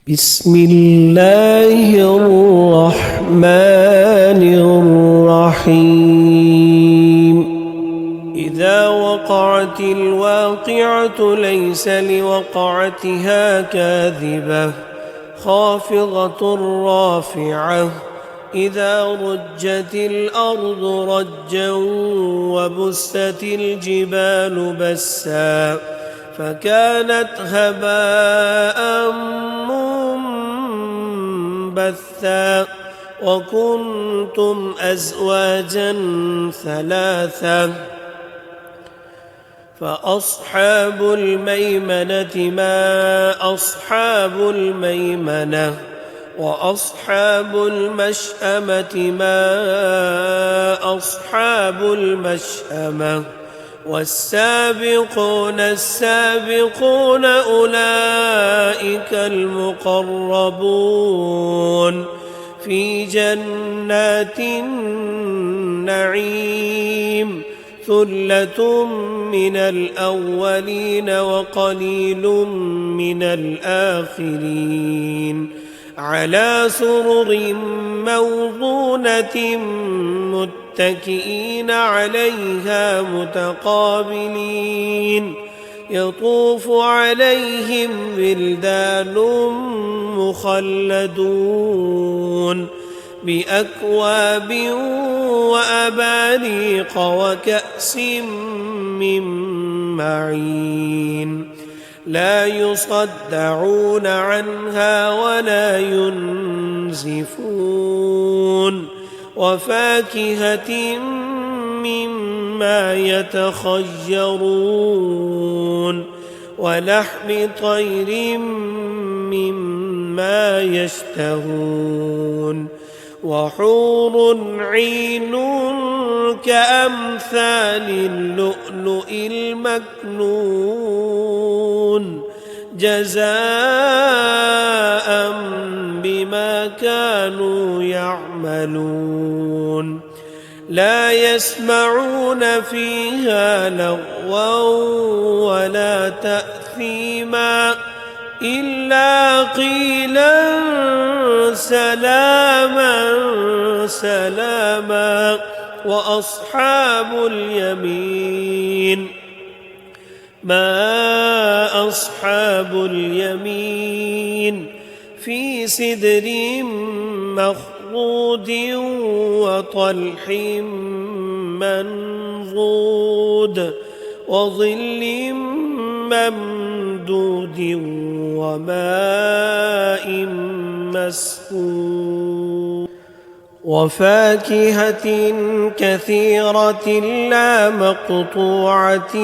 بسم الله الرحمن الرحيم إذا وقعت الواقعة ليس لوقعتها كاذبة خافضة رافعة إذا رجت الأرض رجا وبست الجبال بسا فكانت هباء منبثا وكنتم أزواجا ثلاثا فأصحاب الميمنة ما أصحاب الميمنة وأصحاب المشأمة ما أصحاب المشأمة والسابقون السابقون أولئك المقربون في جنات النعيم ثلة من الأولين وقليل من الآخرين على سرر موضونة متكئين عليها متقابلين يطوف عليهم ولدان مخلدون بأكواب وأباريق وكأس من معين لا يصدعون عنها ولا ينزفون وفاكهة مما يتخيرون ولحم طير مما يشتهون وحور عين كأمثال اللؤلؤ المكنون جزاء بما كانوا يعملون لا يسمعون فيها لغوا ولا تأثيما إلا قيلا سلاما سلاما وأصحاب اليمين ما أصحاب اليمين في سدر مخضود وطلح منضود وظل ممدود وماء مسكوب وفاكهة كثيرة لا مقطوعة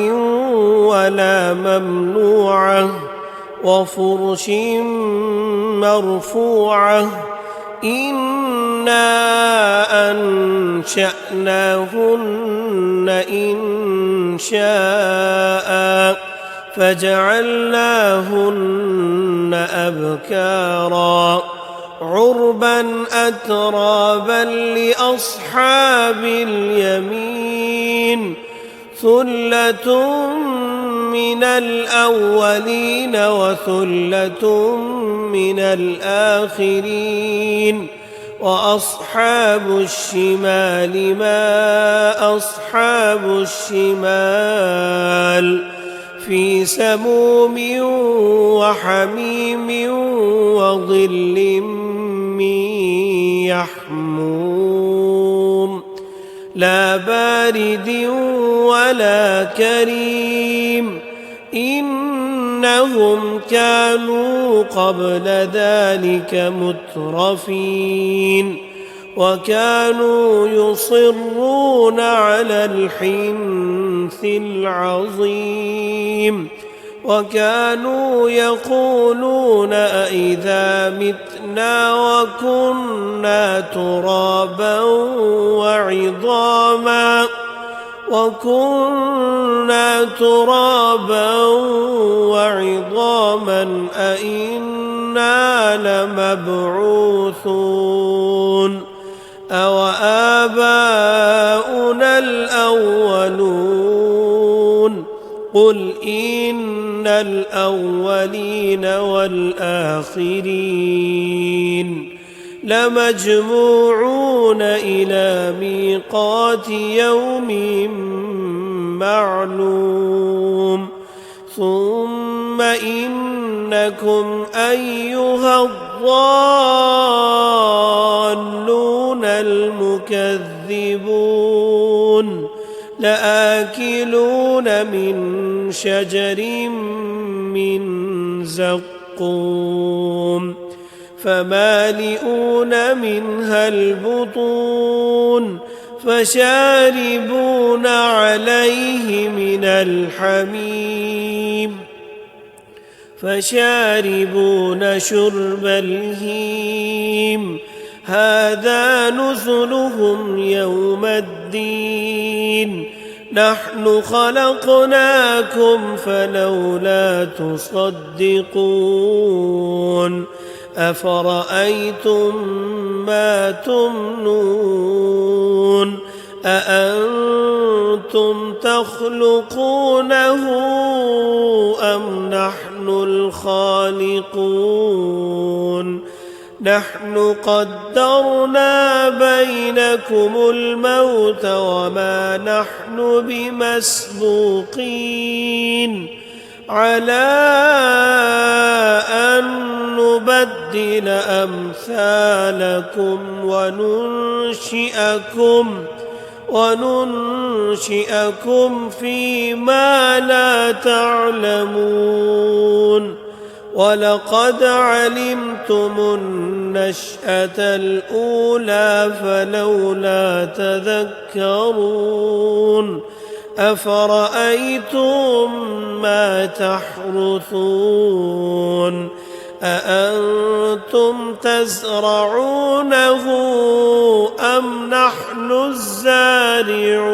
ولا ممنوعة وفرش مرفوعة إنا أنشأناهن إن شاء فجعلناهن أبكارا عربا أترابا لأصحاب اليمين ثلة من الأولين وثلة من الآخرين وأصحاب الشمال ما أصحاب الشمال في سموم وحميم وظل من يحموم لا بارد ولا كريم إنهم كانوا قبل ذلك مترفين وكانوا يصرون على الحنث العظيم وكانوا يقولون أئذا متنا وكنا ترابا وعظاما أئنا لمبعوثون أوآباؤنا الأولون قل إن الأولين والآخرين لمجموعون إلى ميقات يوم معلوم ثم إنكم أيها الضالون المكذبون لآكلون من شجر من زقوم فمالئون منها البطون فشاربون عليه من الحميم فشاربون شرب الهيم هذا نزلهم يوم الدين نحن خلقناكم فلولا تصدقون أفرأيتم ما تمنون أأنتم تخلقونه أم نحن الخالقون نحن قدرنا بينكم الموت وما نحن بمسبوقين على أن نبدل أمثالكم وننشئكم فيما لا تعلمون ولقد علمتم النشأة الأولى فلولا تذكرون أفرأيتم ما تحرثون أأنتم تزرعونه أم نحن الزارعون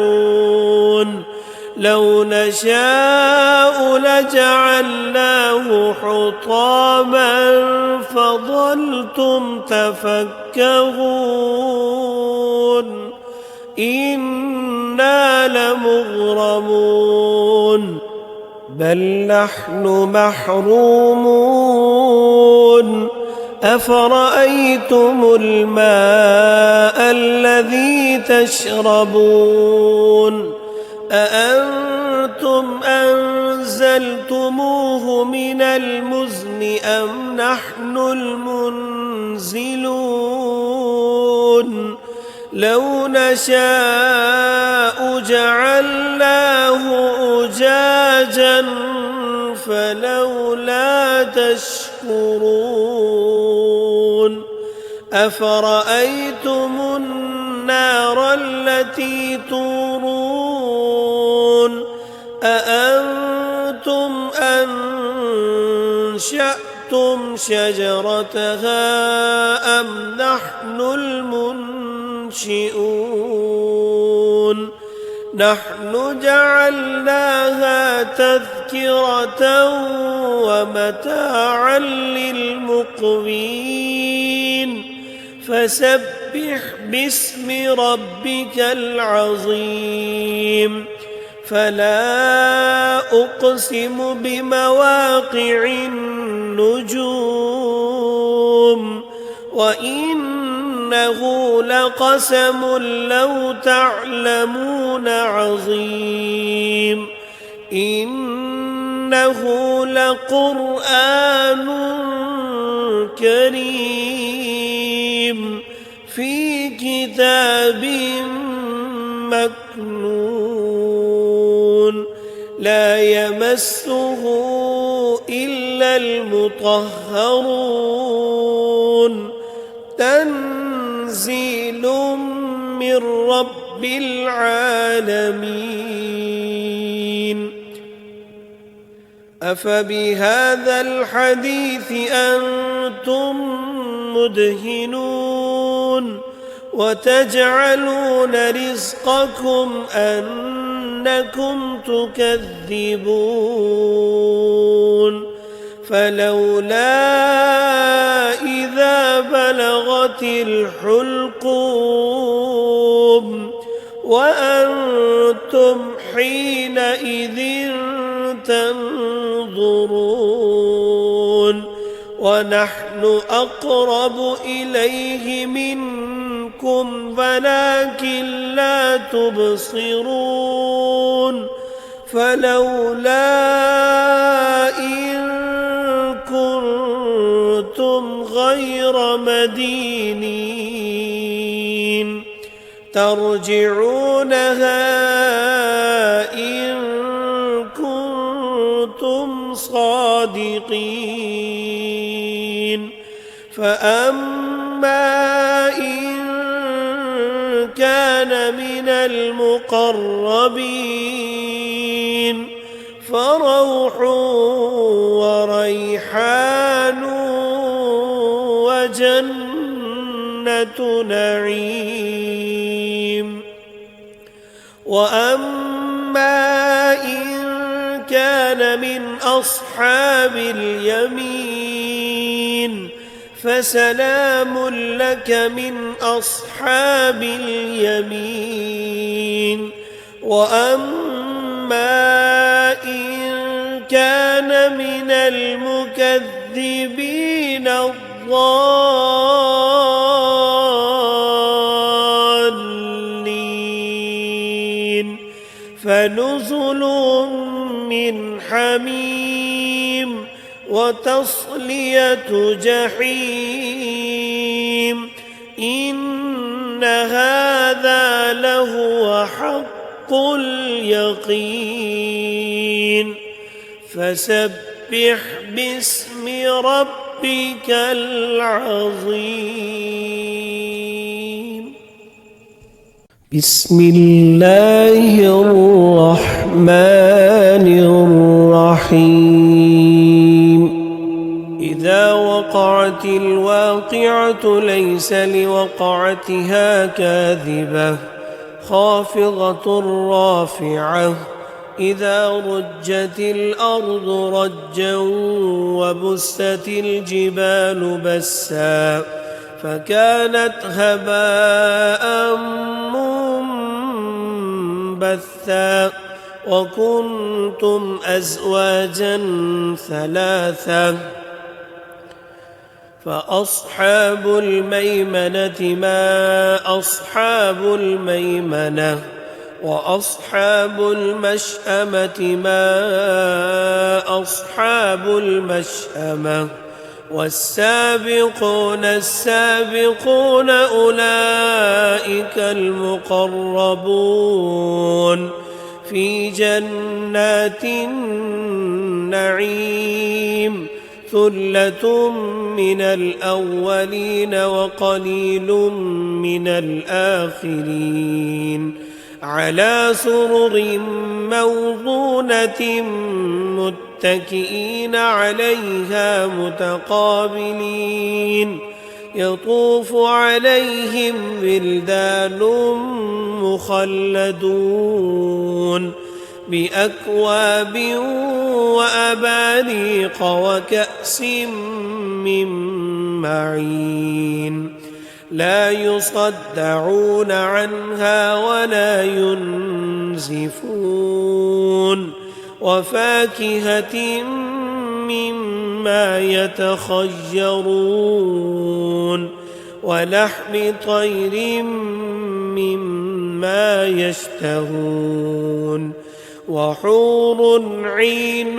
لو نشاء لجعلناه حطاما فظلتم تفكهون إنا لمغرمون بل نحن محرومون أفرأيتم الماء الذي تشربون أأنتم أنزلتموه من المزن أم نحن المنزلون لو نشاء جعلناه أجاجا فلولا تشكرون أفرأيتم النار التي تورون أأنتم أنشأتم شجرتها أم نحن المنشئون نحن جعلناها تذكرة ومتاعا للمقوين فسبح باسم ربك العظيم فلا أقسم بمواقع النجوم وإنه لقسم لو تعلمون عظيم إنه لقرآن كريم في كتاب مكنون لا يمسه إلا المطهرون تنزيل من رب العالمين أفبهذا الحديث أنتم مدهنون وتجعلون رزقكم أنكم تكذبون فلولا إذا بلغت الحلقوم وأنتم حينئذ تنظرون ونحن أقرب إليه منكم ولكن لا تبصرون فلولا إن كنتم غير مدينين ترجعونها إن كنتم صادقين فأما إن كان من المقربين فروح وريحان وجنة نعيم وأما إن كان من أصحاب اليمين فسلام لك من أصحاب اليمين وأما إن كان من المكذبين الضالين فنزل من حميم وتصلية جحيم إن هذا لهو حق اليقين فسبح باسم ربك العظيم بسم الله الرحمن الرحيم إذا وقعت الواقعة ليس لوقعتها كاذبة خافضة رافعة إذا رجت الأرض رجا وبست الجبال بسا فكانت هباء منبثا وكنتم أزواجا ثلاثا فأصحاب الميمنة ما أصحاب الميمنة وأصحاب المشأمة ما أصحاب المشأمة والسابقون السابقون أولئك المقربون في جنات النعيم ثلة من الأولين وقليل من الآخرين على سرر موضونة متكئين عليها متقابلين يطوف عليهم ولدان مخلدون بأكواب وأباريق وكأس من معين لا يصدعون عنها ولا ينزفون وفاكهة مما يتخيرون ولحم طير مما يشتهون وحور عين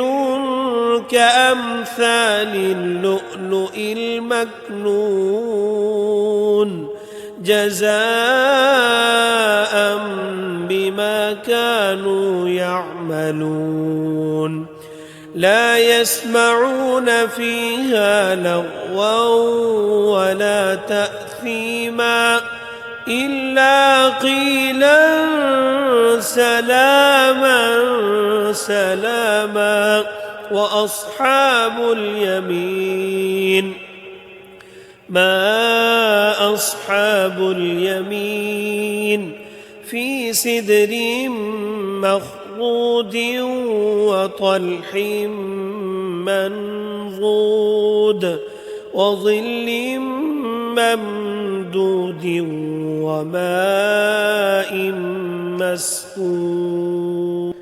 كأمثال اللؤلؤ المكنون جزاء بما كانوا يعملون لا يسمعون فيها لغوا ولا تأثيما إلا قيلا سلاما سلاما وأصحاب اليمين ما أصحاب اليمين في سدر مخضود وطلح منضود وظل ممدود وماء مسكوب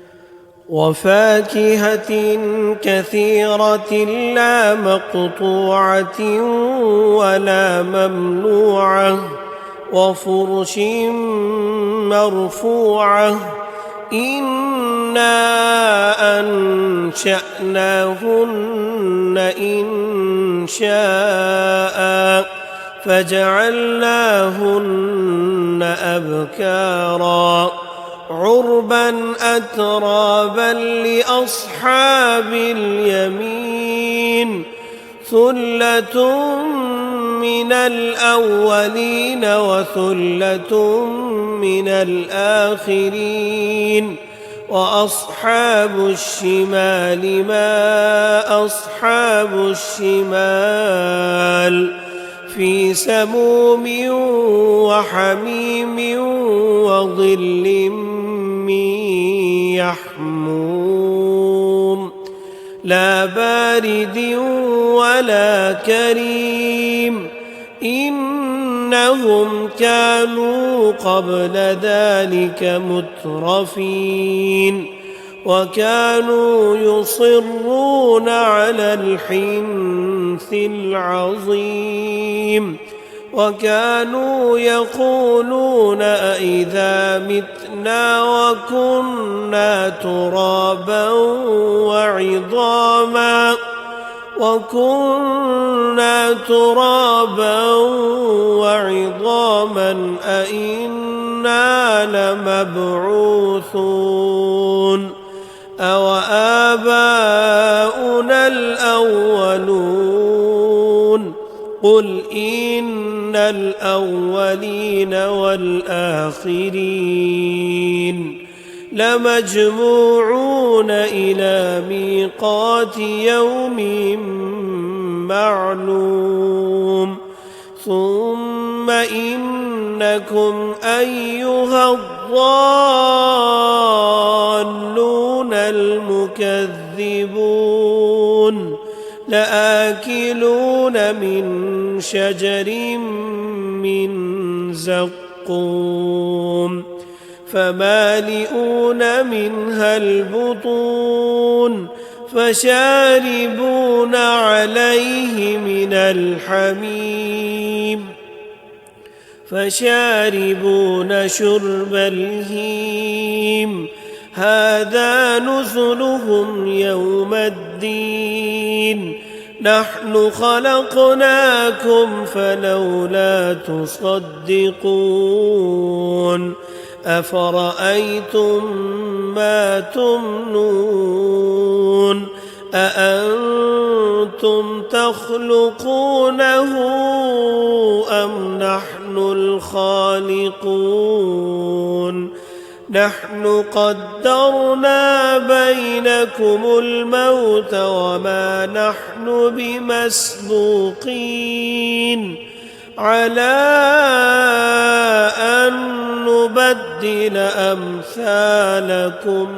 وفاكهة كثيرة لا مقطوعة ولا ممنوعة وفرش مرفوعة إنا أنشأناهن إنشاء فجعلناهن أبكارا عربا أترابا لأصحاب اليمين ثلة من الأولين وثلة من الآخرين وأصحاب الشمال ما أصحاب الشمال في سموم وحميم وظل من يحموم لا بارد ولا كريم إنهم كانوا قبل ذلك مترفين وكانوا يصرون على الحنث العظيم وكانوا يقولون أئذا متنا وكنا ترابا وعظاما أئنا لمبعوثون أو آباؤنا الأولون قل إن الأولين والآخرين لمجموعون إلى ميقات يوم معلوم ثم إنكم أيها الضالون المكذبون لآكلون من شجر من زقوم فمالئون منها البطون فشاربون عليه من الحميم فشاربون شرب الهيم هذا نزلهم يوم الدين نحن خلقناكم فلولا تصدقون أفرأيتم ما تمنون أأنتم تخلقونه أم نحن الخالقون نحن قدرنا بينكم الموت وما نحن بمسبوقين على أن نبدل أمثالكم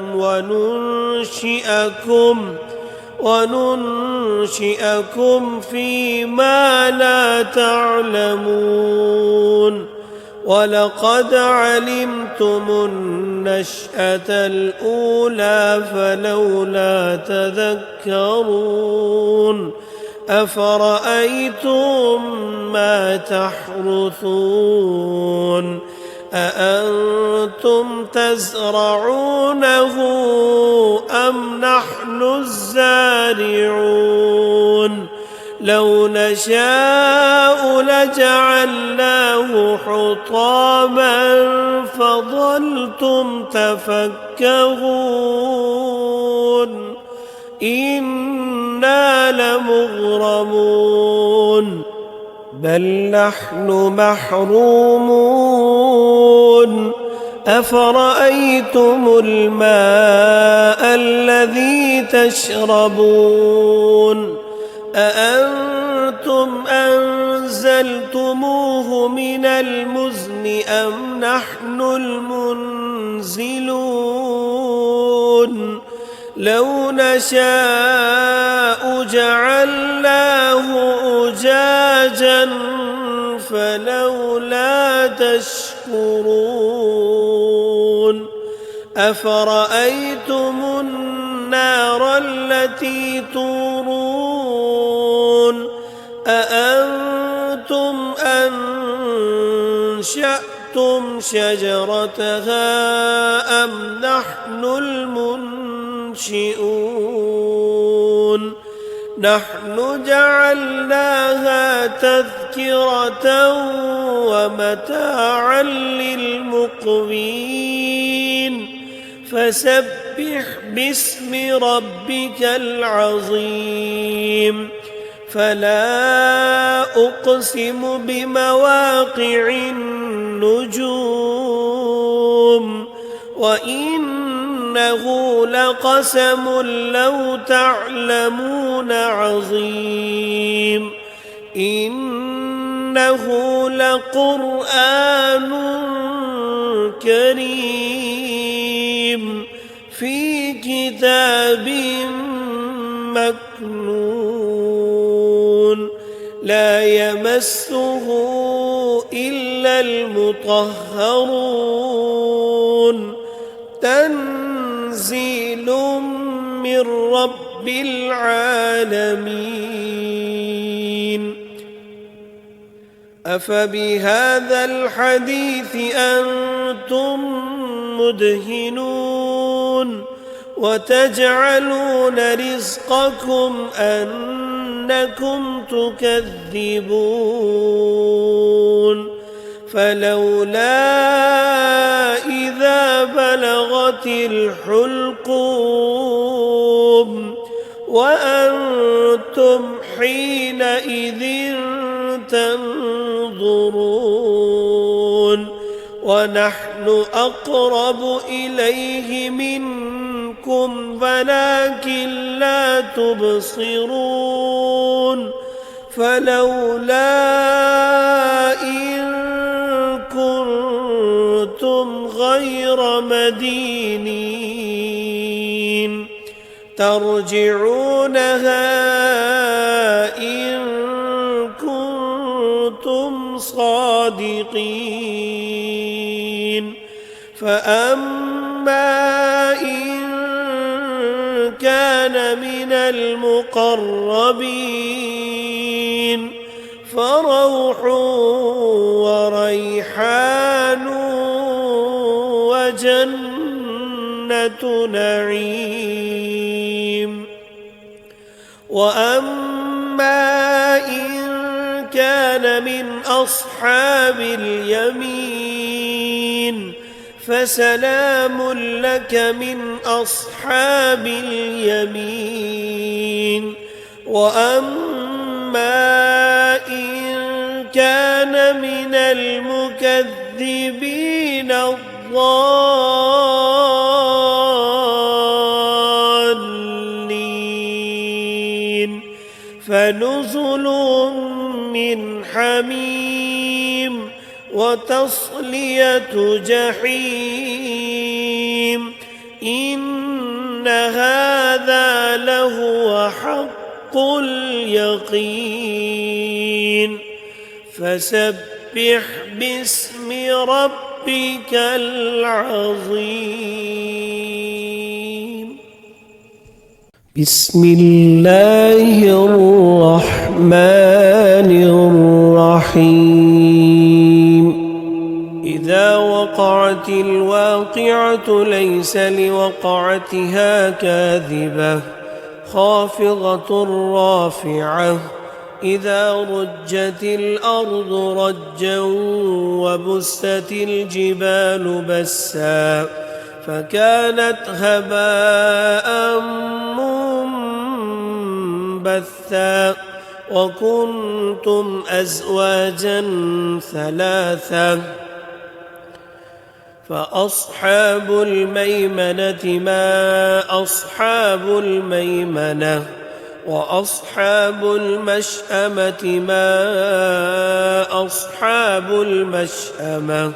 وننشئكم فيما لا تعلمون ولقد علمتم النشأة الأولى فلولا تذكرون أفرأيتم ما تحرثون أأنتم تزرعونه أم نحن الزارعون لو نشاء لجعلناه حطاما فظلتم تفكهون إنا لمغرمون بل نحن محرومون أفرأيتم الماء الذي تشربون أأنتم أنزلتموه من المزن أم نحن المنزلون لو نشاء جعلناه أجاجا فلولا تشكرون أفرأيتم النار التي تورون أأنتم أنشأتم شجرتها أم نحن المنشئون نحن جعلناها تذكرة ومتاعا للمقوين فسبح باسم ربك العظيم فلا أقسم بمواقع النجوم وإنه لقسم لو تعلمون عظيم إنه لقرآن كريم في كتاب مكنون لا يمسه إلا المطهرون تنزيل من رب العالمين أفبهذا الحديث أنتم مدهنون وتجعلون رزقكم أنكم تكذبون فلولا إذا بلغت الحلقوم وأنتم حينئذ تنظرون ونحن أقرب إليه منكم ولكن لا تبصرون فلولا إن كنتم غير مدينين ترجعونها إن كنتم صادقين فأما إن كان من المقربين فروح وريحان وجنة نعيم وأما إن كان من أصحاب اليمين فسلام لك من أصحاب اليمين وأما إن كان من المكذبين الضالين فنزل من حميم وتصلية جحيم إن هذا لهو حق اليقين فسبح باسم ربك العظيم بسم الله الرحمن الرحيم إذا وقعت الواقعة ليس لوقعتها كاذبة خافضة رافعة إذا رجت الأرض رجا وبست الجبال بسا فكانت هباء منبثا وكنتم أزواجا ثلاثا فأصحاب الميمنة ما أصحاب الميمنة وأصحاب المشأمة ما أصحاب المشأمة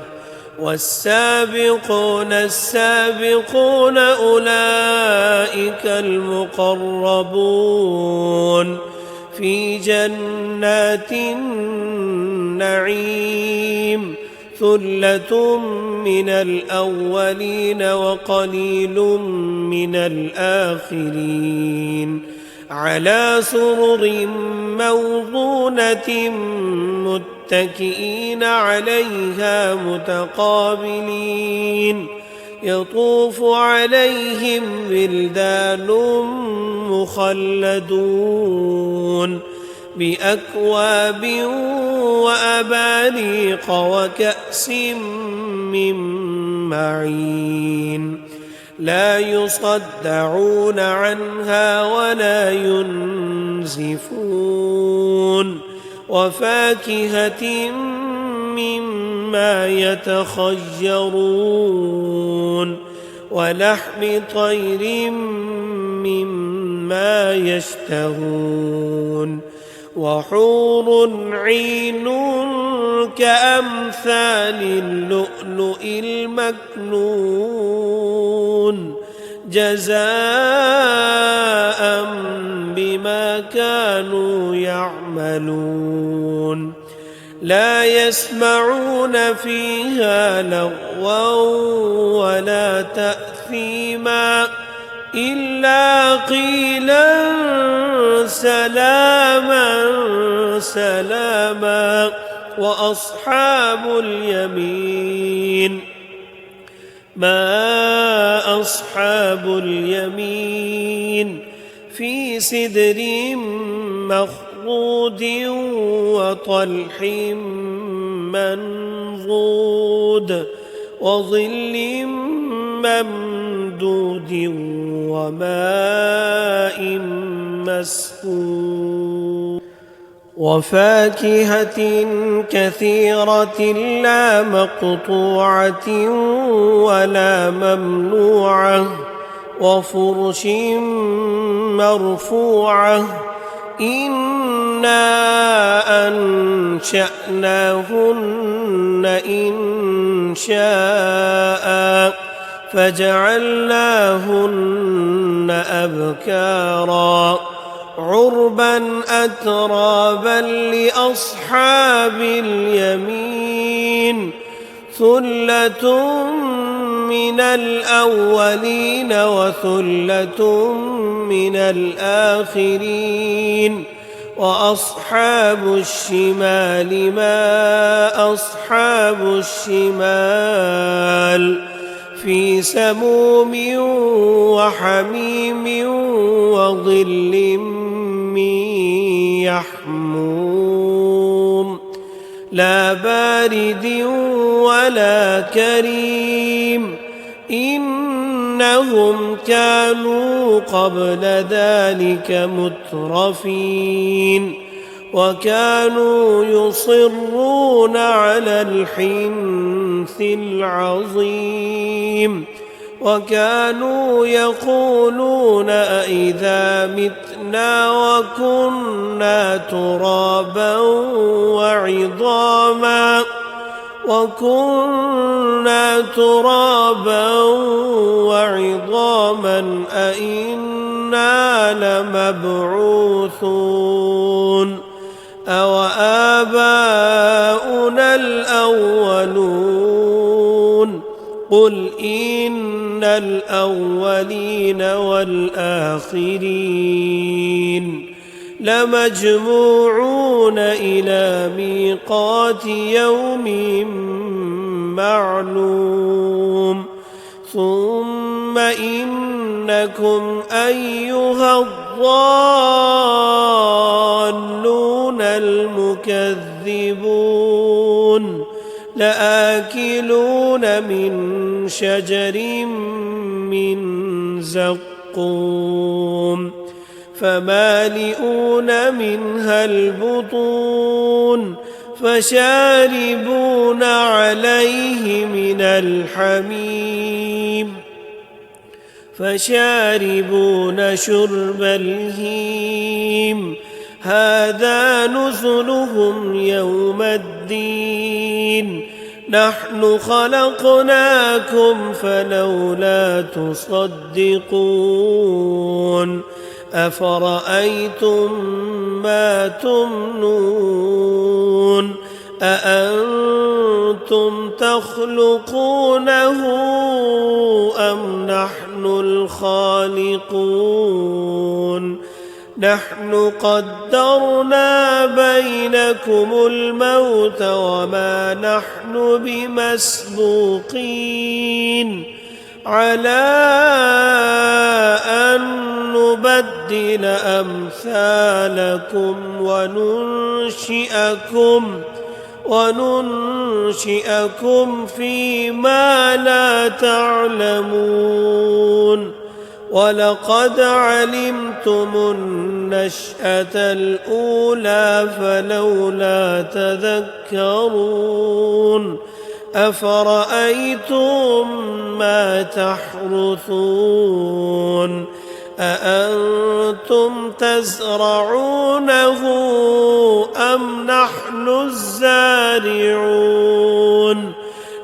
والسابقون السابقون أولئك المقربون في جنات النعيم ثلة من الأولين وقليل من الآخرين على سرر موضونة متكئين عليها متقابلين يطوف عليهم ولدان مخلدون بأكواب وأباريق وكأس من معين لا يصدعون عنها ولا ينزفون وفاكهة مما يتخيرون ولحم طير مما يشتهون وحور عين كأمثال اللؤلؤ المكنون جزاء بما كانوا يعملون لا يسمعون فيها لغوا ولا تأثيما إلا قيلا سلاما سلاما وأصحاب اليمين ما أصحاب اليمين في سدر مخضود وطلح منضود وظل ممدود وماء مسكوب وفاكهة كثيرة لا مقطوعة ولا ممنوعة وفرش مرفوعة إنا أنشأناهن إن شاء فجعلناهن أبكارا عربا أترابا لأصحاب اليمين ثلة من الأولين وثلة من الآخرين وأصحاب الشمال ما أصحاب الشمال في سموم وحميم وظل من يحموم لا بارد ولا كريم إنهم كانوا قبل ذلك مترفين وكانوا يصرون على الحنث العظيم وكانوا يقولون أئذا متنا وكنا ترابا وعظاما أئنا لمبعوثون أوآباؤنا الأولون قل إن الأولين والآخرين لمجموعون إلى ميقات يوم معلوم ثم إنكم أيها الضالون المكذبون لآكلون من شجر من زقوم فمالئون منها البطون فشاربون عليه من الحميم فشاربون شرب الهيم هذا نزلهم يوم الدين نحن خلقناكم فلولا تصدقون أفرأيتم ما تمنون أأنتم تخلقونه أم نحن الخالقون نحن قدرنا بينكم الموت وما نحن بمسبوقين على أن نبدل أمثالكم وننشئكم فيما لا تعلمون ولقد علمتم النشأة الأولى فلولا تذكرون أفرأيتم ما تحرثون أأنتم تزرعونه أم نحن الزارعون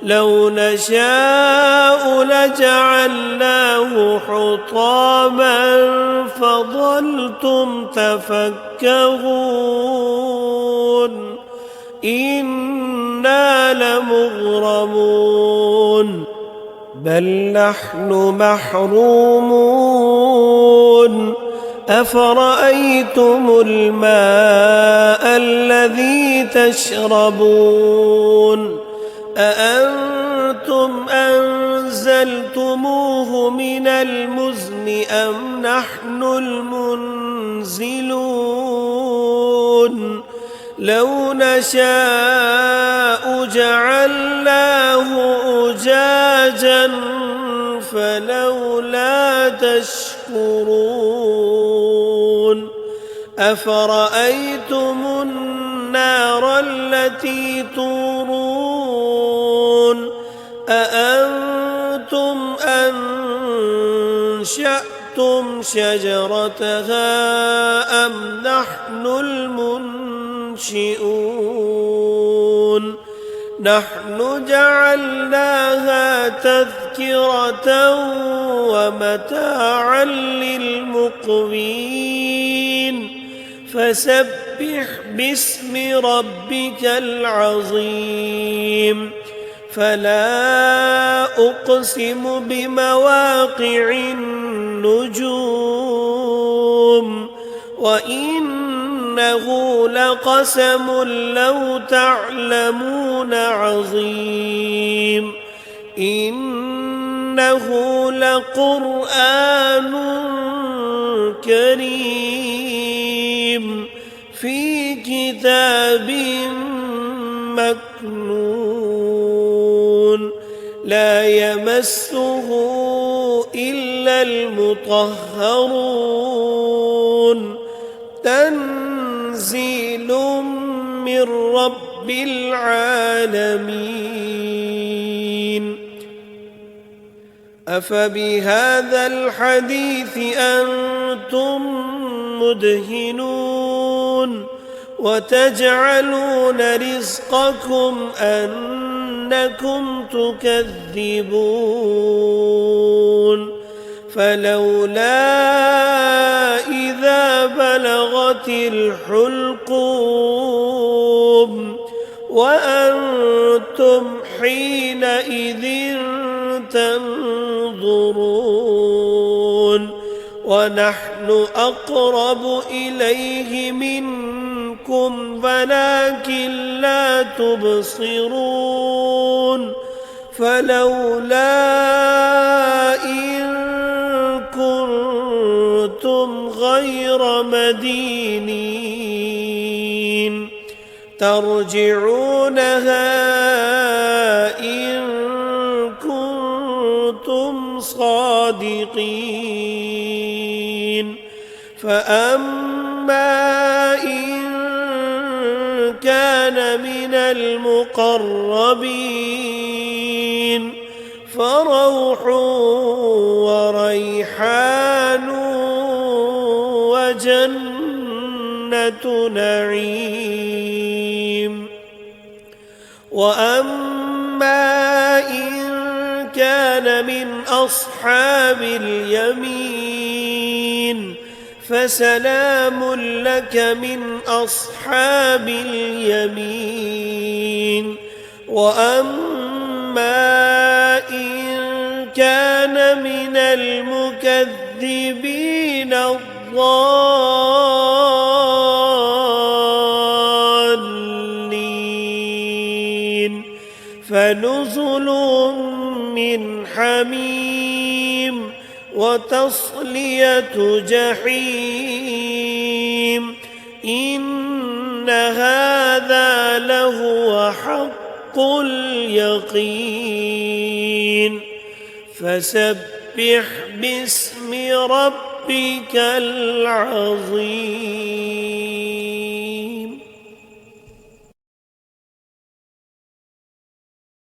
لو نشاء لجعلناه حطاما فظلتم تفكهون إنا لمغرمون بل نحن محرومون أفرأيتم الماء الذي تشربون أأنتم أنزلتموه من المزن أم نحن المنزلون لو نشاء جعلناه أجاجا فلولا تشكرون أفرأيتم النار التي تورون أأنتم أنشأتم شجرتها أم نحن المنشئون نحن جعلناها تذكرة ومتاعا للمقوين فسبح باسم ربك العظيم فلا أقسم بمواقع النجوم وإنه لقسم لو تعلمون عظيم إنه لقرآن كريم في كتاب مكنون لا يمسه إلا المطهرون تنزيل من رب العالمين أفبهذا الحديث أنتم مدهنون وتجعلون رزقكم أنكم تكذبون فلولا إذا بلغت الحلقوم وأنتم حينئذ تنظرون ونحن أقرب إليه منكم ولكن لا تبصرون فلولا إن كنتم غير مدينين ترجعونها إن كنتم صادقين فأما إن كان من المقربين فروح وريحان وجنة نعيم وأما إن كان من أصحاب اليمين فسلام لك من أصحاب اليمين وأما إن كان من المكذبين الضالين فنزل من حميم وتصلية جحيم إن هذا لهو حق اليقين فسبح باسم ربك العظيم.